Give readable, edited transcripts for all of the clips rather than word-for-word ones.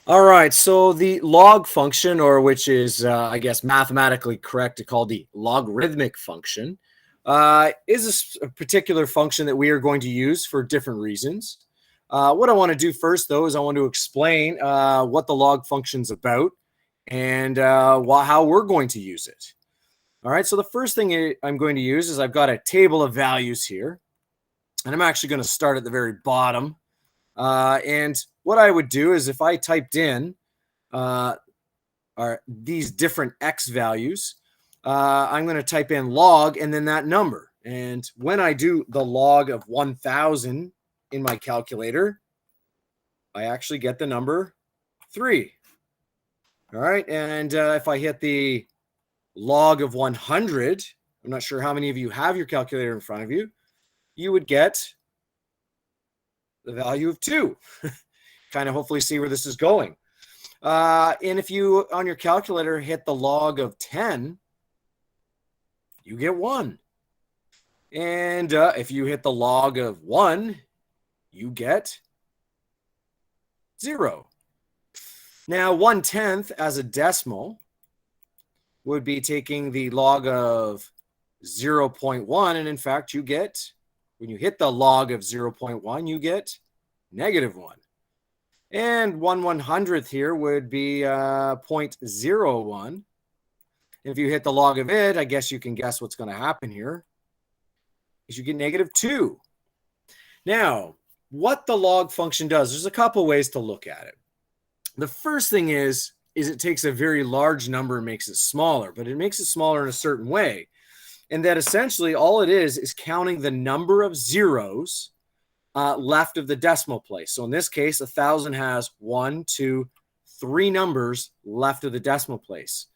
All right, so the log function, or which is, I guess, mathematically correct to call the logarithmic function, is a particular function that we are going to use for different reasons. What I want to do first, though, is I want to explain what the log function's about and how we're going to use it. All right, so the first thing I'm going to use is I've got a table of values here, and I'm actually going to start at the very bottom. And what I would do is if I typed in are these different x values, I'm going to type in log and then that number. And when I do the log of 1,000 in my calculator, I actually get the number 3. All right. And if I hit the log of 100, I'm not sure how many of you have your calculator in front of you, you would get the value of 2. Kind of hopefully see where this is going. And if you, on your calculator, hit the log of 10, you get 1. And if you hit the log of 1, you get 0. Now, 1/10 as a decimal would be taking the log of 0.1. And in fact, you get, when you hit the log of 0.1, you get -1. And 1/100th here would be 0.01. And if you hit the log of it, I guess you can guess what's going to happen here, is you get -2. Now, what the log function does, there's a couple ways to look at it. The first thing is it takes a very large number and makes it smaller, but it makes it smaller in a certain way. And that essentially all it is counting the number of zeros left of the decimal place. So in this case, 1,000 has 1, 2, 3 numbers left of the decimal place.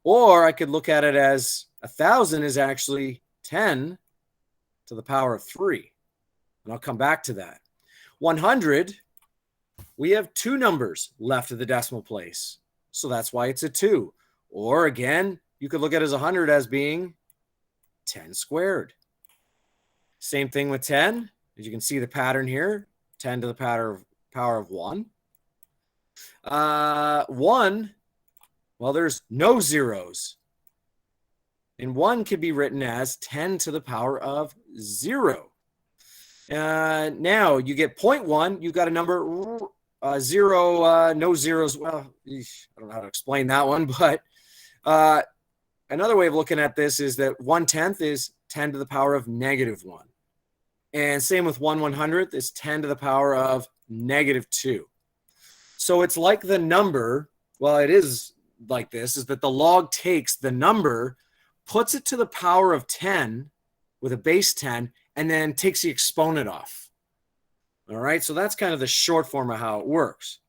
Or I could look at it as 1,000 is actually 10 to the power of 3. And I'll come back to that. 100, we have 2 numbers left of the decimal place. So that's why it's a 2. Or again, you could look at it as 100 as being 10 squared. Same thing with 10. As you can see the pattern here, 10 to the power of 1. 1, well, there's no zeros. And 1 can be written as 10 to the power of 0. Now you get 0.1, you've got a number 0, no zeros. Well, I don't know how to explain that one, but another way of looking at this is that 1/10 is 10 to the power of -1. And same with 1/100th is 10 to the power of -2. So it's like the number, well, it is like this, is that the log takes the number, puts it to the power of 10 with a base 10, and then takes the exponent off. All right, so that's kind of the short form of how it works.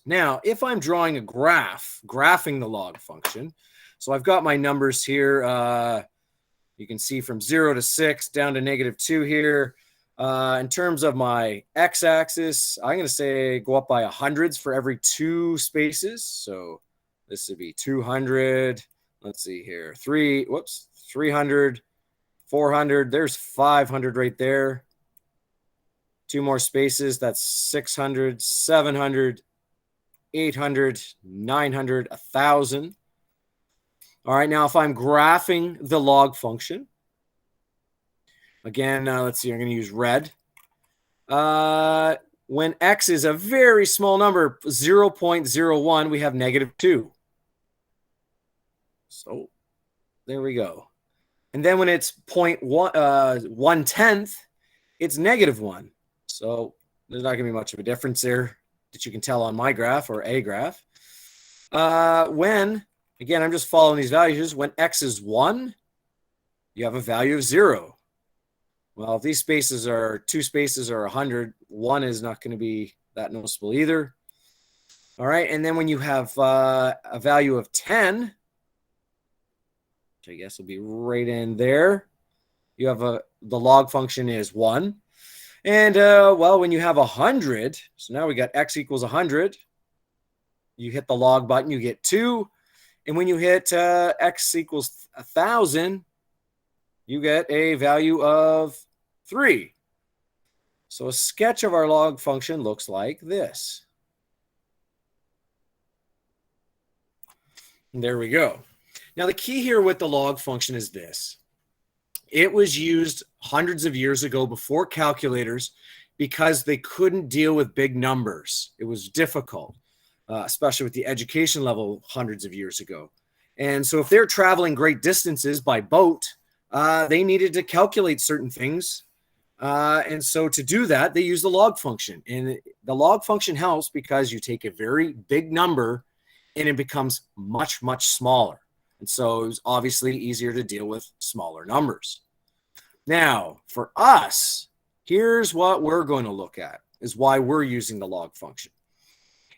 Now, if I'm drawing a graph, graphing the log function, so I've got my numbers here. You can see from 0 to 6 down to -2 here. In terms of my x-axis, I'm going to say go up by hundreds for every 2 spaces. So this would be 200. Let's see here. 300, 400. There's 500 right there. 2 more spaces. That's 600, 700, 800, 900, 1,000. All right, now if I'm graphing the log function, again, let's see, I'm going to use red. When x is a very small number, 0.01, we have -2. So there we go. And then when it's 1/10, it's -1. So there's not going to be much of a difference there that you can tell on my graph or a graph. Again, I'm just following these values. When x is 1, you have a value of 0. Well, if these spaces are 2 spaces are 100, 1 is not going to be that noticeable either. All right, and then when you have a value of 10, which I guess will be right in there, you have the log function is 1. And, well, when you have 100, so now we got x equals 100, you hit the log button, you get 2. And when you hit x equals 1,000, you get a value of 3. So a sketch of our log function looks like this. There we go. Now, the key here with the log function is this. It was used hundreds of years ago before calculators because they couldn't deal with big numbers. It was difficult, especially with the education level hundreds of years ago. And so if they're traveling great distances by boat, they needed to calculate certain things. And so to do that, they use the log function. And the log function helps because you take a very big number and it becomes much, much smaller. And so it's obviously easier to deal with smaller numbers. Now, for us, here's what we're going to look at, is why we're using the log function,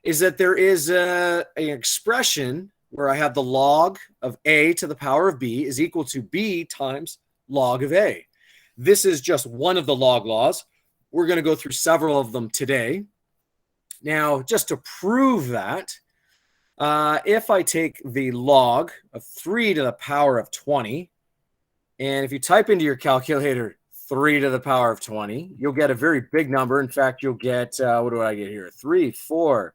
is that there is an expression where I have the log of a to the power of b is equal to b times log of a. This is just one of the log laws. We're going to go through several of them today. Now, just to prove that, if I take the log of 3 to the power of 20, and if you type into your calculator 3 to the power of 20, you'll get a very big number. In fact, you'll get, what do I get here? 3, 4,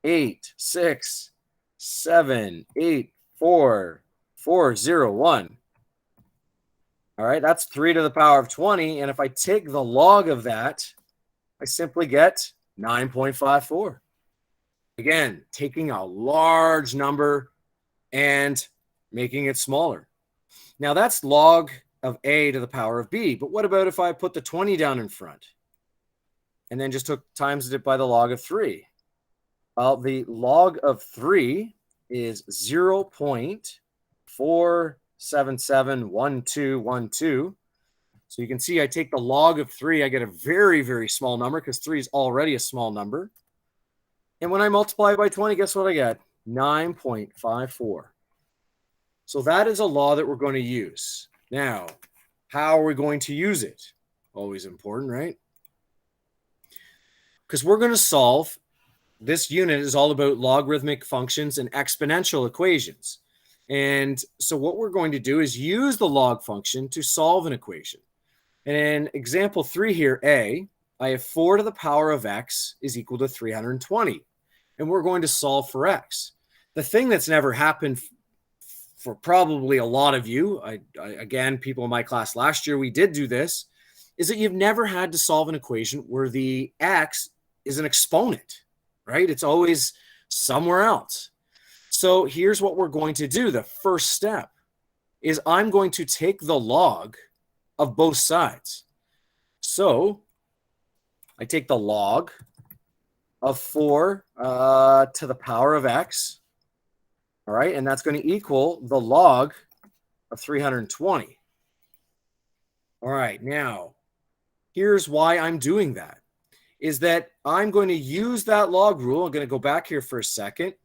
8, 6, 7, 8, 4, 4, 0, 1. All right, that's 3 to the power of 20. And if I take the log of that, I simply get 9.54. Again, taking a large number and making it smaller. Now, that's log of a to the power of b. But what about if I put the 20 down in front and then just times it by the log of 3? Well, the log of 3 is 0.4771212. So you can see I take the log of 3. I get a very, very small number because 3 is already a small number. And when I multiply by 20, guess what I get? 9.54. So that is a law that we're going to use. Now, how are we going to use it? Always important, right? Because we're going to solve, this unit is all about logarithmic functions and exponential equations. And so what we're going to do is use the log function to solve an equation. And in example 3 here, A, I have 4 to the power of x is equal to 320. And we're going to solve for x. The thing that's never happened for probably a lot of you, again, people in my class last year, we did do this, is that you've never had to solve an equation where the x is an exponent, right? It's always somewhere else. So here's what we're going to do. The first step is I'm going to take the log of both sides. So I take the log of 4 to the power of x. All right, and that's going to equal the log of 320. All right, now, here's why I'm doing that, is that I'm going to use that log rule. I'm going to go back here for a second,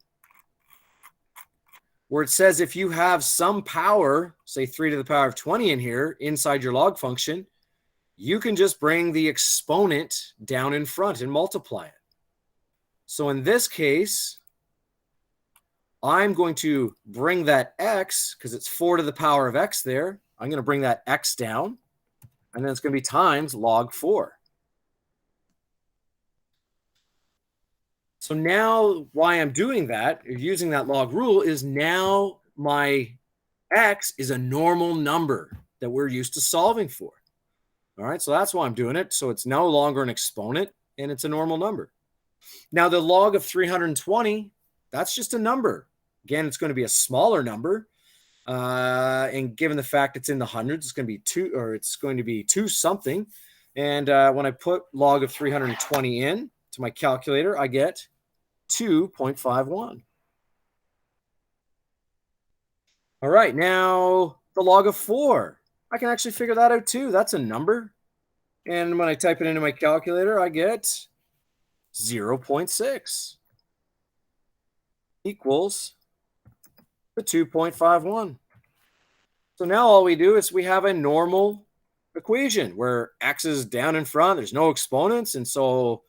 where it says if you have some power, say 3 to the power of 20 in here, inside your log function, you can just bring the exponent down in front and multiply it. So in this case, I'm going to bring that x, because it's 4 to the power of x there. I'm going to bring that x down, and then it's going to be times log 4. So now why I'm doing that, using that log rule, is now my x is a normal number that we're used to solving for. All right, so that's why I'm doing it. So it's no longer an exponent, and it's a normal number. Now, the log of 320, that's just a number. Again, it's going to be a smaller number. And given the fact it's in the hundreds, it's going to be 2, or it's going to be 2 something. And when I put log of 320 in to my calculator, I get 2.51. All right, now the log of 4. I can actually figure that out too. That's a number. And when I type it into my calculator, I get 0.6 equals the 2.51. So now all we do is we have a normal equation where x is down in front. There's no exponents. And so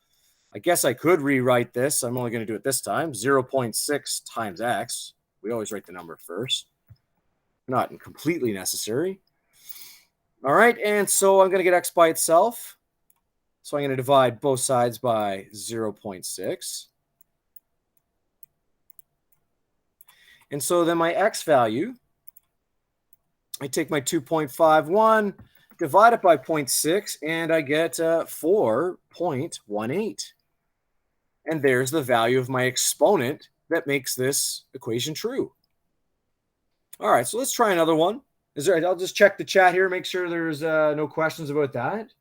I guess I could rewrite this. I'm only going to do it this time. 0.6 times x. We always write the number first. Not completely necessary. All right, and so I'm going to get x by itself. So I'm going to divide both sides by 0.6. And so then my x value, I take my 2.51, divide it by 0.6, and I get 4.18. And there's the value of my exponent that makes this equation true. All right, so let's try another one. I'll just check the chat here, make sure there's no questions about that.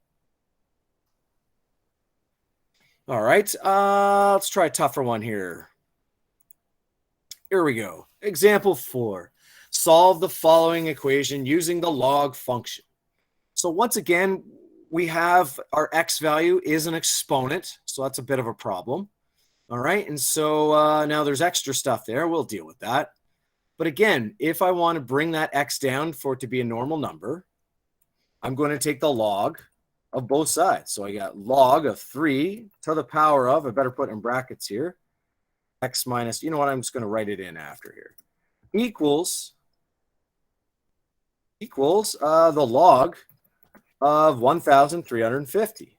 All right, let's try a tougher one here. Here we go. Example 4. Solve the following equation using the log function. So once again, we have our x value is an exponent, so that's a bit of a problem. All right, and so now there's extra stuff there. We'll deal with that. But again, if I want to bring that x down for it to be a normal number, I'm going to take the log of both sides. So I got log of 3 to the power of, I better put in brackets here, x minus, you know what, I'm just going to write it in after here, equals the log of 1,350.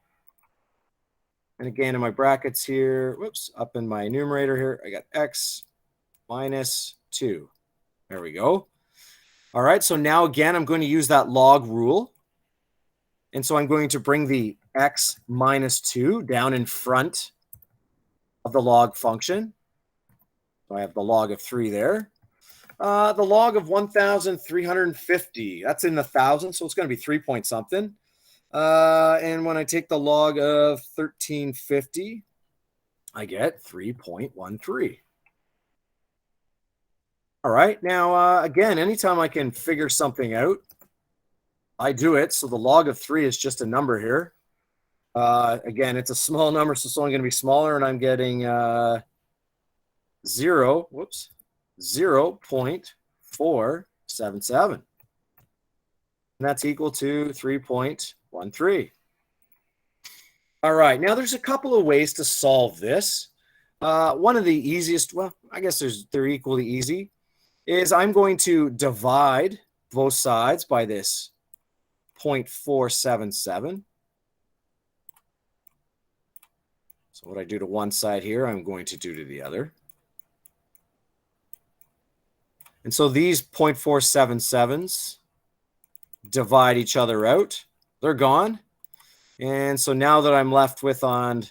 And again, in my brackets here, whoops, up in my numerator here, I got x minus 2. There we go. All right, so now again, I'm going to use that log rule. And so I'm going to bring the x minus 2 down in front of the log function. So I have the log of 3 there. The log of 1,350, that's in the thousands, so it's going to be 3 point something. And when I take the log of 1,350, I get 3.13. All right, now, again, anytime I can figure something out, I do it. So the log of 3 is just a number here. Again, it's a small number, so it's only going to be smaller, and I'm getting 0.477. And that's equal to 3.13. All right, now there's a couple of ways to solve this. One of the easiest, well, I guess they're equally easy, is I'm going to divide both sides by this 0.477. So what I do to one side here, I'm going to do to the other. And so these 0.477s divide each other out. They're gone. And so now that I'm left with on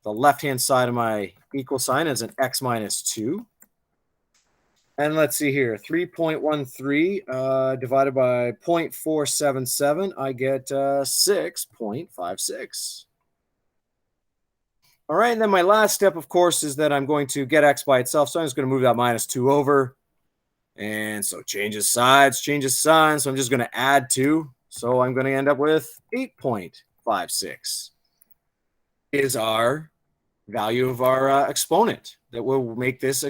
the left-hand side of my equal sign is an x minus 2. And let's see here, 3.13 divided by 0.477, I get 6.56. All right, and then my last step, of course, is that I'm going to get x by itself. So I'm just going to move that minus 2 over. And so changes sides, changes signs. So I'm just going to add 2. So I'm going to end up with 8.56 is our value of our exponent that will make this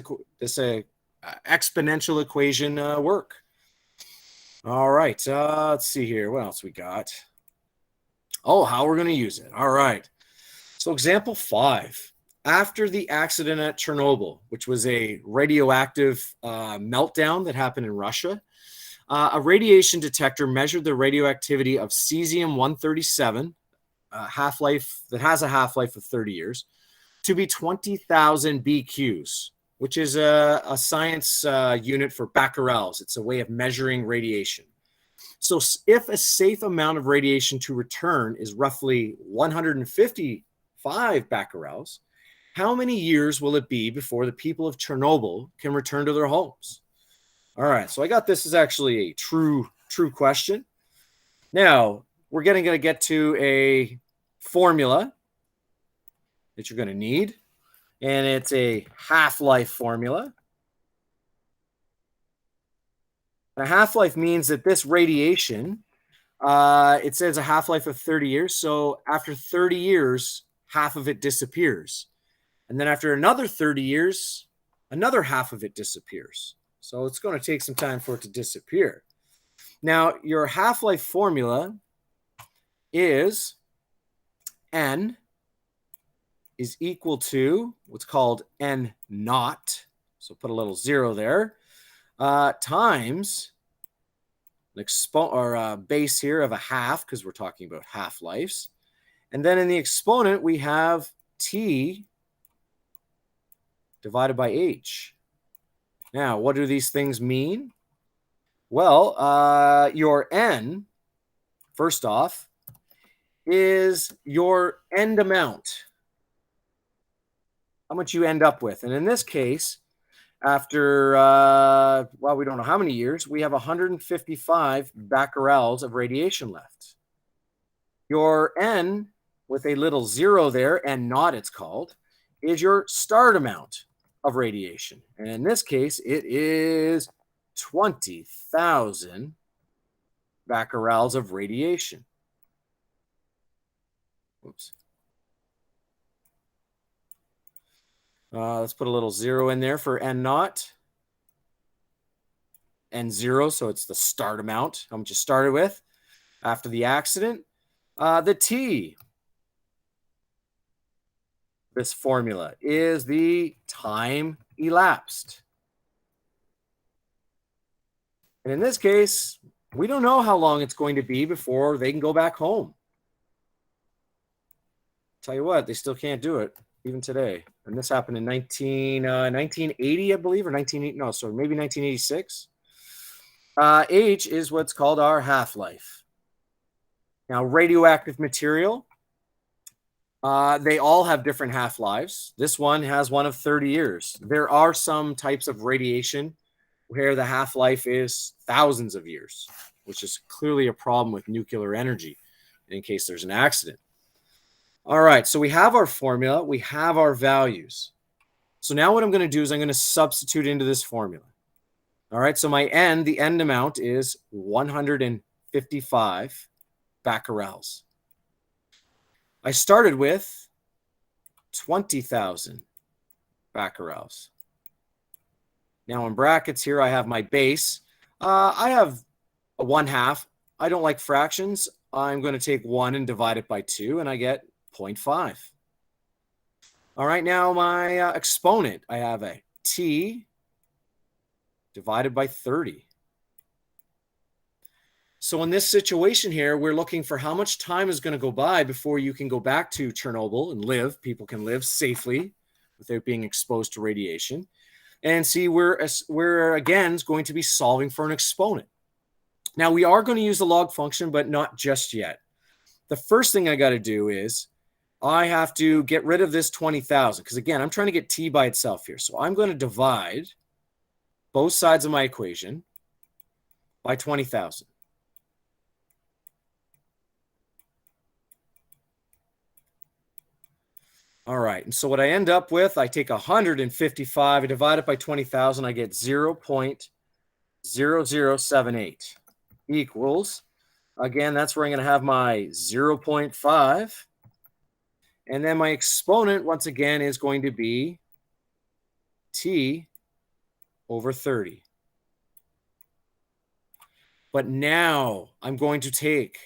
exponential equation work. All right, let's see here. What else we got? Oh, how we're going to use it. All right. So example 5. After the accident at Chernobyl, which was a radioactive meltdown that happened in Russia, a radiation detector measured the radioactivity of cesium-137, half-life that has a half-life of 30 years, to be 20,000 BQs, which is a science unit for becquerels. It's a way of measuring radiation. So if a safe amount of radiation to return is roughly 155 becquerels, how many years will it be before the people of Chernobyl can return to their homes? All right, so I got this is actually a true question. Now, we're going to get to a formula that you're going to need, and it's a half-life formula. A half-life means that this radiation, it says a half-life of 30 years, so after 30 years, half of it disappears. And then after another 30 years, another half of it disappears. So it's going to take some time for it to disappear. Now, your half-life formula is N is equal to what's called N naught. So put a little 0 there. Times an base here of a half, because we're talking about half-lives. And then in the exponent, we have T divided by H. Now, what do these things mean? Well, your n, first off, is your end amount, how much you end up with. And in this case, after, well, we don't know how many years, we have 155 becquerels of radiation left. Your n, with a little zero there, and not it's called, is your start amount of radiation. And in this case, it is 20,000 becquerels of radiation. Oops. Let's put a little zero in there for n naught. N0, so it's the start amount, how much you started with after the accident. The T, this formula, is the time elapsed. And in this case, we don't know how long it's going to be before they can go back home. Tell you what, they still can't do it, even today. And this happened in 1980, I believe, or 1980, no, sorry, maybe 1986. H is what's called our half-life. Now, radioactive material, they all have different half-lives. This one has one of 30 years. There are some types of radiation where the half-life is thousands of years, which is clearly a problem with nuclear energy in case there's an accident. All right, so we have our formula, we have our values. So now what I'm going to do is I'm going to substitute into this formula. All right, so my n, the end amount is 155 becquerels. I started with 20,000 becquerels. Now in brackets here, I have my base. I have a 1/2. I don't like fractions. I'm going to take 1 and divide it by 2, and I get 0.5. All right, now my exponent, I have a t divided by 30. So in this situation here, we're looking for how much time is going to go by before you can go back to Chernobyl and live. People can live safely without being exposed to radiation. And see, we're again going to be solving for an exponent. Now, we are going to use the log function, but not just yet. The first thing I got to do is I have to get rid of this 20,000 because, again, I'm trying to get t by itself here. So I'm going to divide both sides of my equation by 20,000. All right, and so what I end up with, I take 155, I divide it by 20,000, I get 0.0078 equals, again, that's where I'm going to have my 0.5. And then my exponent, once again, is going to be t over 30. But now I'm going to take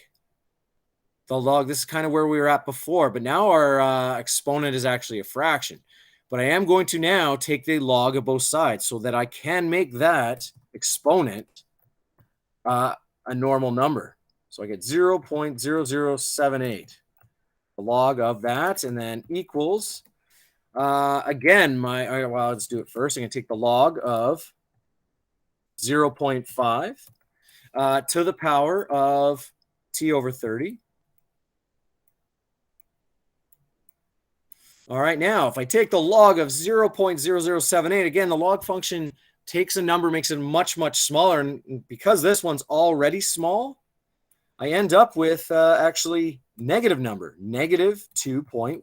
the log. This is kind of where we were at before, but now our exponent is actually a fraction. But I am going to now take the log of both sides so that I can make that exponent a normal number. So I get 0.0078, the log of that, and then equals, again, well, let's do it first. I'm going to take the log of 0.5 to the power of t over 30. All right, now if I take the log of 0.0078, again, the log function takes a number, makes it much, much smaller. And because this one's already small, I end up with actually negative number, negative 2.11.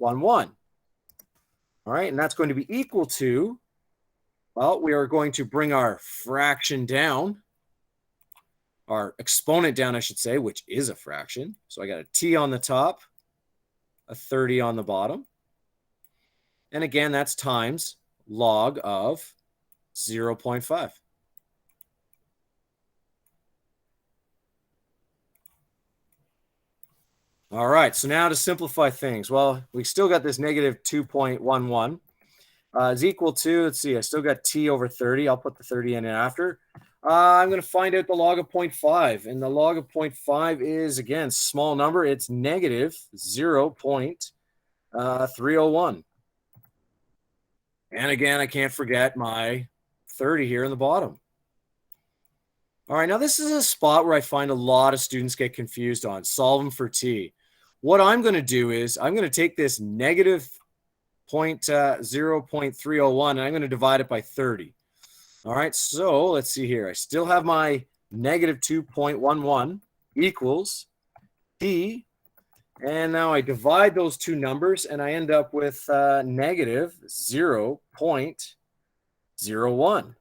All right, and that's going to be equal to, well, we are going to bring our fraction down, our exponent down, I should say, which is a fraction. So I got a t on the top, a 30 on the bottom. And again, that's times log of 0.5. All right, so now to simplify things. Well, we still got this negative 2.11 is equal to, let's see, I still got t over 30. I'll put the 30 in after. I'm going to find out the log of 0.5. And the log of 0.5 is, again, small number. It's negative 0.301. And again, I can't forget my 30 here in the bottom. All right, now this is a spot where I find a lot of students get confused on solving for t. What I'm going to do is I'm going to take this negative 0.301 and I'm going to divide it by 30. All right, so let's see here. I still have my negative 2.11 equals t. And now I divide those two numbers and I end up with negative 0.01.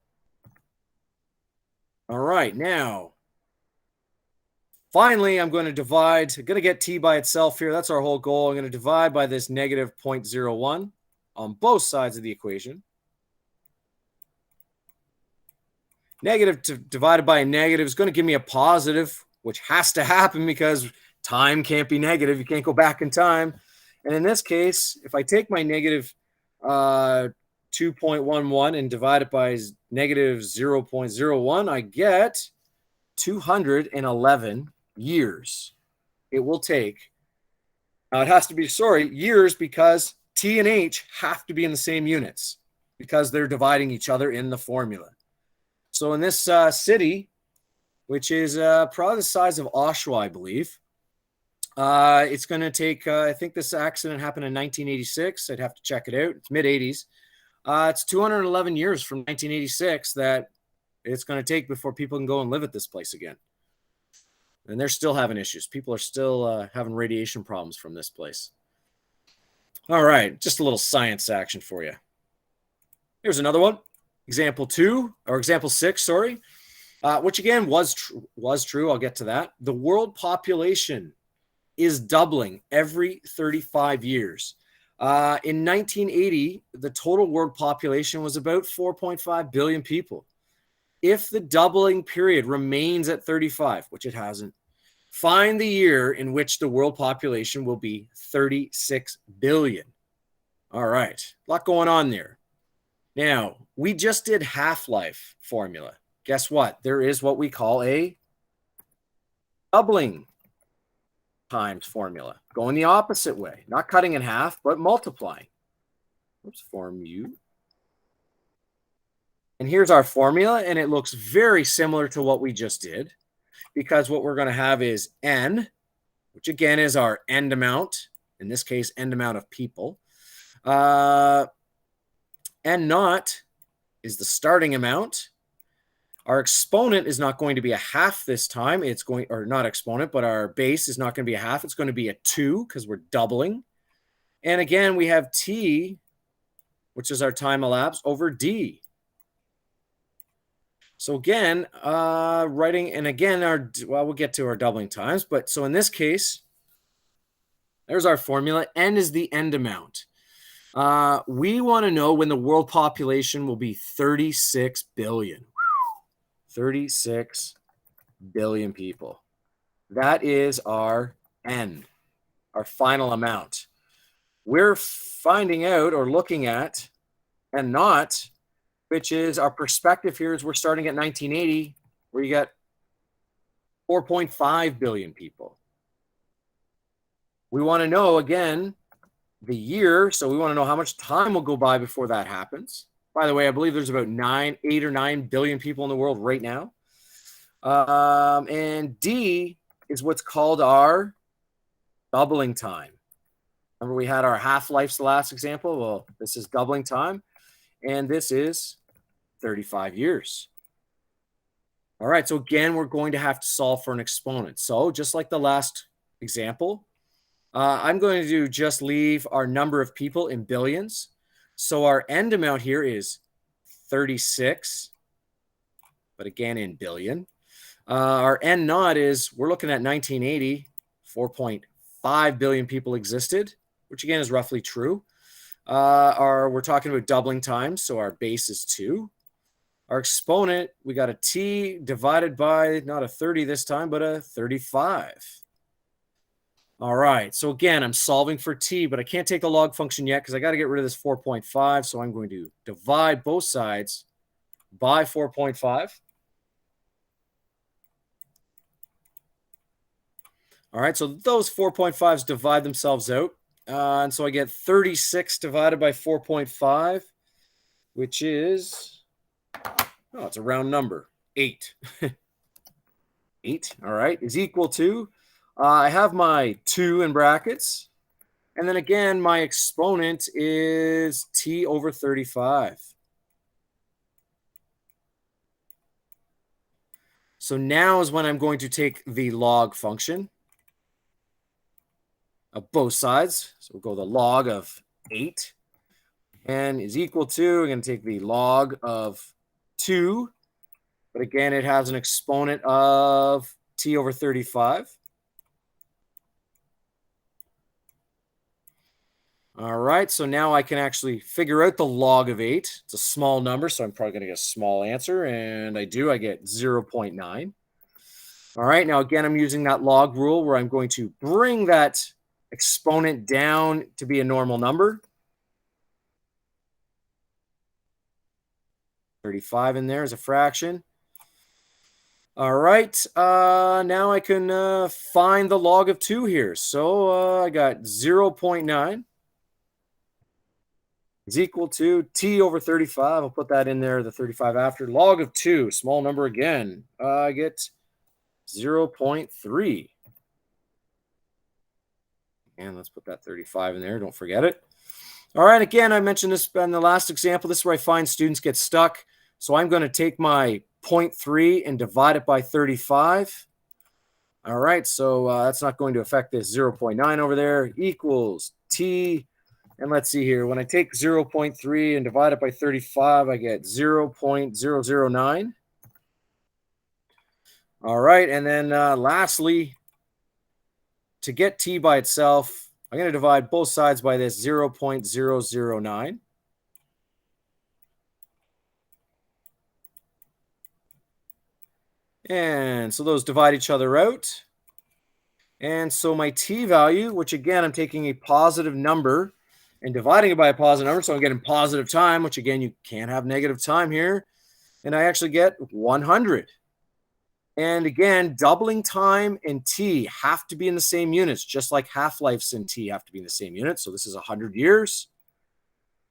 All right, now, finally, I'm going to divide. I'm going to get t by itself here. That's our whole goal. I'm going to divide by this negative 0.01 on both sides of the equation. Negative divided by a negative is going to give me a positive, which has to happen because time can't be negative. You can't go back in time. And in this case, if I take my negative 2.11 and divide it by negative 0.01, I get 211 years. It will take. Now it has to be, years, because t and h have to be in the same units because they're dividing each other in the formula. So in this city, which is probably the size of Oshawa, I believe, it's going to take, I think this accident happened in 1986. I'd have to check it out. It's mid-80s. It's 211 years from 1986 that it's going to take before people can go and live at this place again. And they're still having issues. People are still having radiation problems from this place. All right, just a little science action for you. Here's another one. Example 6, which again was true. I'll get to that. The world population is doubling every 35 years. In 1980, the total world population was about 4.5 billion people. If the doubling period remains at 35, which it hasn't, find the year in which the world population will be 36 billion. All right, a lot going on there. Now, we just did half-life formula. Guess what? There is what we call a doubling times formula, going the opposite way, not cutting in half, but multiplying. Oops, form U. And here's our formula, and it looks very similar to what we just did, because what we're going to have is n, which again is our end amount, in this case, end amount of people. N naught is the starting amount. Our exponent is not going to be a half this time. It's going, or not exponent, but our base is not going to be a half. It's going to be a 2 because we're doubling. And again, we have t, which is our time elapsed, over d. So again, writing, and again, we'll get to our doubling times. But so in this case, there's our formula. N is the end amount. We want to know when the world population will be 36 billion. 36 billion people. That is our N, our final amount. We're finding out or looking at N naught, which is our perspective here is we're starting at 1980, where you got 4.5 billion people. We want to know, again, the year. So we want to know how much time will go by before that happens. By the way, I believe there's about 8 or 9 billion people in the world right now. And D is what's called our doubling time. Remember we had our half-lives the last example? Well, this is doubling time. And this is 35 years. All right, so again, we're going to have to solve for an exponent. So just like the last example, I'm going to just leave our number of people in billions. So our end amount here is 36, but again in billion. Our N naught is, we're looking at 1980, 4.5 billion people existed, which again is roughly true. We're talking about doubling time, so our base is 2. Our exponent, we got a t divided by, not a 30 this time, but a 35. All right, so again, I'm solving for t, but I can't take the log function yet because I got to get rid of this 4.5. So I'm going to divide both sides by 4.5. All right, so those 4.5s divide themselves out. And so I get 36 divided by 4.5, which is Oh, it's a round number. 8. 8, all right, is equal to, I have my 2 in brackets. And then again, my exponent is t over 35. So now is when I'm going to take the log function of both sides. So we'll go the log of 8 and is equal to, we're going to take the log of 2. But again, it has an exponent of t over 35. All right, so now I can actually figure out the log of 8. It's a small number, so I'm probably going to get a small answer, and I do. I get 0.9. All right, now again, I'm using that log rule where I'm going to bring that exponent down to be a normal number. 35 in there is a fraction. All right, now I can find the log of 2 here. So I got 0.9 is equal to t over 35. I'll put that in there, the 35 after. Log of 2, small number again. I get 0.3. And let's put that 35 in there. Don't forget it. All right, again, I mentioned this in the last example. This is where I find students get stuck. So I'm going to take my 0.3 and divide it by 35. All right, so that's not going to affect this 0.9 over there. Equals t. And let's see here. When I take 0.3 and divide it by 35, I get 0.009. All right, and then lastly, to get t by itself, I'm going to divide both sides by this 0.009. And so those divide each other out. And so my t value, which again, I'm taking a positive number and dividing it by a positive number, so I'm getting positive time, which again, you can't have negative time here. And I actually get 100. And again, doubling time and t have to be in the same units, just like half-lives and t have to be in the same units. So this is 100 years.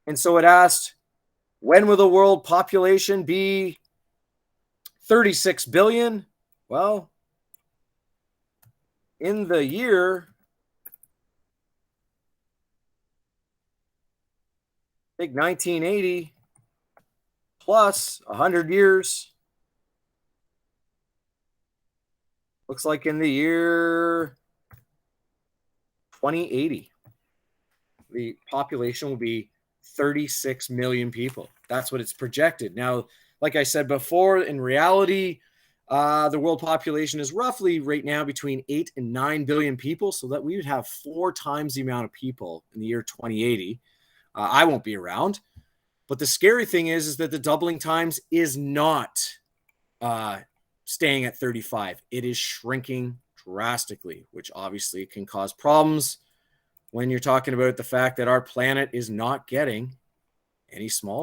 And so it asked, when will the world population be 36 billion? Well, in the year, I think 1980 plus 100 years. Looks like in the year 2080, the population will be 36 million people. That's what it's projected. Now, like I said before, in reality, the world population is roughly right now between 8 and 9 billion people, so that we would have 4 times the amount of people in the year 2080. I won't be around. But the scary thing is that the doubling times is not staying at 35. It is shrinking drastically, which obviously can cause problems when you're talking about the fact that our planet is not getting any smaller.